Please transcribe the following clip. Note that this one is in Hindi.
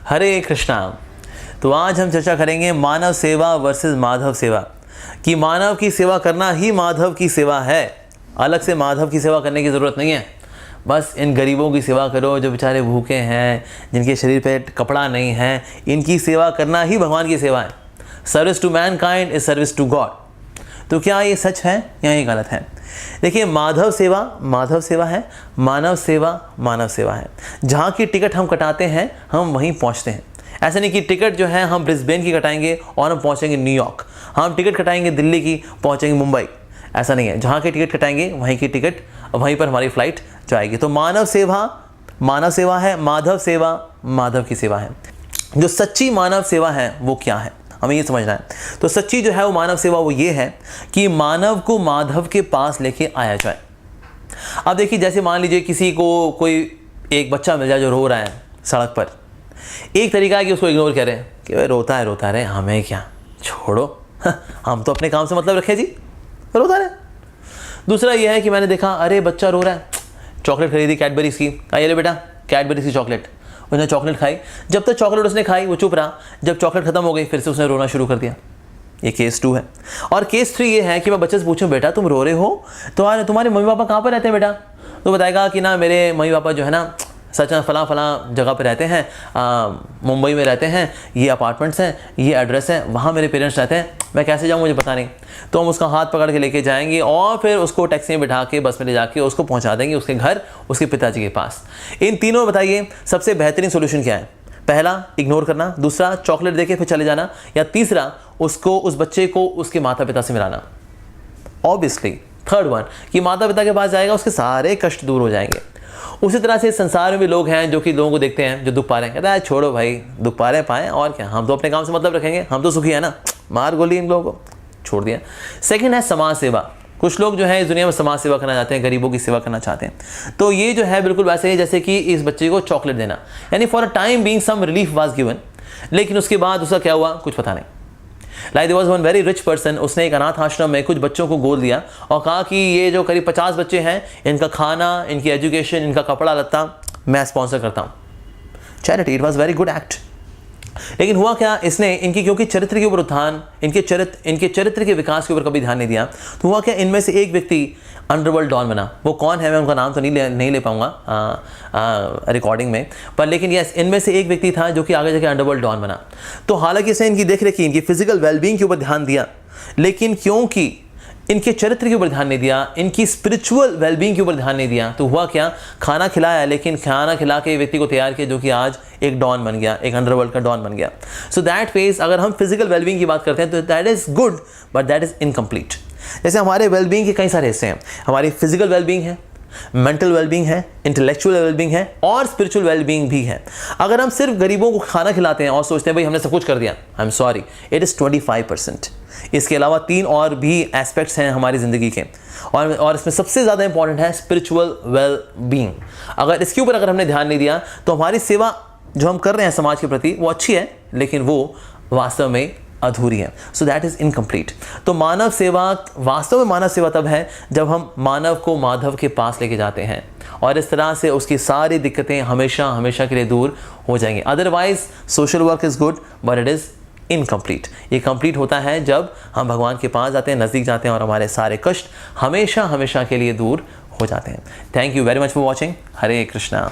हरे कृष्णा। तो आज हम चर्चा करेंगे मानव सेवा वर्सेस माधव सेवा, कि मानव की सेवा करना ही माधव की सेवा है। अलग से माधव की सेवा करने की ज़रूरत नहीं है। बस इन गरीबों की सेवा करो जो बेचारे भूखे हैं, जिनके शरीर पे कपड़ा नहीं है, इनकी सेवा करना ही भगवान की सेवा है। Service to mankind is service to God. तो क्या ये सच है या ये गलत है? देखिए, माधव सेवा माधव सेवा है, मानव सेवा मानव सेवा है। जहाँ की टिकट हम कटाते हैं हम वहीं पहुँचते हैं। ऐसा नहीं कि टिकट जो है हम ब्रिस्बेन की कटाएंगे और हम पहुँचेंगे न्यूयॉर्क, हम टिकट कटाएंगे दिल्ली की, पहुँचेंगे मुंबई। ऐसा नहीं है, जहाँ की टिकट कटाएंगे वहीं की टिकट, वहीं पर हमारी फ्लाइट जाएगी। तो मानव सेवा मानव सेवा है, माधव सेवा माधव की सेवा है। जो सच्ची मानव सेवा है वो क्या है, हमें ये समझना है। तो सच्ची जो है वो मानव सेवा वो ये है कि मानव को माधव के पास लेके आया जाए। अब देखिए, जैसे मान लीजिए किसी को कोई एक बच्चा मिल जाए जो रो रहा है सड़क पर। एक तरीका है कि उसको इग्नोर करें कि भाई रोता है हमें क्या, छोड़ो, हम तो अपने काम से मतलब रखें जी, रोता रहे। दूसरा ये है कि मैंने देखा, अरे बच्चा रो रहा है, चॉकलेट खरीदी कैडबरीज की, आइए ले बेटा कैडबरीज की चॉकलेट। उसने चॉकलेट खाई, जब तक चॉकलेट उसने खाई वो चुप रहा, जब चॉकलेट खत्म हो गई फिर से उसने रोना शुरू कर दिया। ये केस 2 है। और केस 3 ये है कि मैं बच्चे से पूछूं, बेटा तुम रो रहे हो तो तुम्हारे मम्मी पापा कहाँ पर रहते हैं बेटा? तो बताएगा कि ना मेरे मम्मी पापा जो है ना सच में फला जगह पे रहते हैं, मुंबई में रहते हैं, ये अपार्टमेंट्स हैं, ये एड्रेस है, वहाँ मेरे पेरेंट्स रहते हैं, मैं कैसे जाऊँ मुझे पता नहीं। तो हम उसका हाथ पकड़ के लेके जाएंगे और फिर उसको टैक्सी में बिठा के बस में ले जाके उसको पहुँचा देंगे उसके घर, उसके पिताजी के पास। इन तीनों में बताइए सबसे बेहतरीन सोल्यूशन क्या है? पहला इग्नोर करना, दूसरा चॉकलेट देके फिर चले जाना, या तीसरा उसको, उस बच्चे को उसके माता पिता से मिलाना। ऑब्वियसली थर्ड वन कि माता पिता के पास जाएगा उसके सारे कष्ट दूर हो जाएंगे। उसी तरह से संसार में भी लोग हैं जो कि लोगों को देखते हैं जो दुख पा रहे हैं, कहता है छोड़ो भाई, दुख पा रहे हैं पाएं, और क्या, हम तो अपने काम से मतलब रखेंगे, हम तो सुखी है ना, मार गोली इन लोगों को, छोड़ दिया। सेकंड है समाज सेवा। कुछ लोग जो है इस दुनिया में समाज सेवा करना चाहते हैं, गरीबों की सेवा करना चाहते हैं। तो ये जो है बिल्कुल वैसे ही जैसे कि इस बच्चे को चॉकलेट देना, यानी for a time being some relief was given, लेकिन उसके बाद उसका क्या हुआ कुछ पता नहीं। Like there was one very rich person, उसने एक अनाथ आश्रम में कुछ बच्चों को गोद लिया और कहा कि ये जो करीब 50 बच्चे हैं, इनका खाना, इनकी एजुकेशन, इनका कपड़ा लत्ता मैं स्पॉन्सर करता हूँ। Charity, it was very good act. लेकिन हुआ क्या, इसने इनकी क्योंकि चरित्र के ऊपर उत्थान, इनके चरित्र के विकास के ऊपर कभी ध्यान नहीं दिया, तो हुआ क्या, इनमें से एक व्यक्ति अंडरवर्ल्ड डॉन बना। वो कौन है मैं उनका नाम तो नहीं ले पाऊंगा रिकॉर्डिंग में, पर लेकिन यस, इनमें से एक व्यक्ति था जो कि आगे जाके अंडरवर्ल्ड डॉन बना। तो हालांकि इसने इनकी देख रेखी, इनकी फिजिकल वेलबींग के ऊपर ध्यान दिया, लेकिन क्योंकि इनके चरित्र के ऊपर ध्यान नहीं दिया, इनकी स्पिरिचुअल वेलबींग के ऊपर ध्यान नहीं दिया, तो हुआ क्या, खाना खिलाया लेकिन खाना खिला के व्यक्ति को तैयार किया जो कि आज एक डॉन बन गया, एक अंडरवर्ल्ड का डॉन बन गया। सो दैट फेज, अगर हम फिजिकल वेलबींग की बात करते हैं तो that is good but that is incomplete. जैसे हमारे वेलबींग के कई सारे हिस्से हैं, हमारी फिजिकल वेलबींग है, मेंटल वेलबींग है, इंटेलेक्चुअल वेलबींग है और स्पिरिचुअल वेलबींग भी है। अगर हम सिर्फ गरीबों को खाना खिलाते हैं और सोचते हैं भाई हमने सब कुछ कर दिया, I am sorry, it is 25%। इसके अलावा 3 और भी एस्पेक्ट्स हैं हमारी ज़िंदगी के, और इसमें सबसे ज़्यादा इंपॉर्टेंट है स्पिरिचुअल वेल-बीइंग। अगर इसके ऊपर हमने ध्यान नहीं दिया तो हमारी सेवा जो हम कर रहे हैं समाज के प्रति वो अच्छी है, लेकिन वो वास्तव में अधूरी है। So that is incomplete. तो मानव सेवा, वास्तव में मानव सेवा तब है जब हम मानव को माधव के पास लेके जाते हैं, और इस तरह से उसकी सारी दिक्कतें हमेशा हमेशा के लिए दूर हो जाएंगी। Otherwise social work is good but it is incomplete. ये कंप्लीट होता है जब हम भगवान के पास जाते हैं, नज़दीक जाते हैं और हमारे सारे कष्ट हमेशा हमेशा के लिए दूर हो जाते हैं। Thank you very much for watching. Hare Krishna.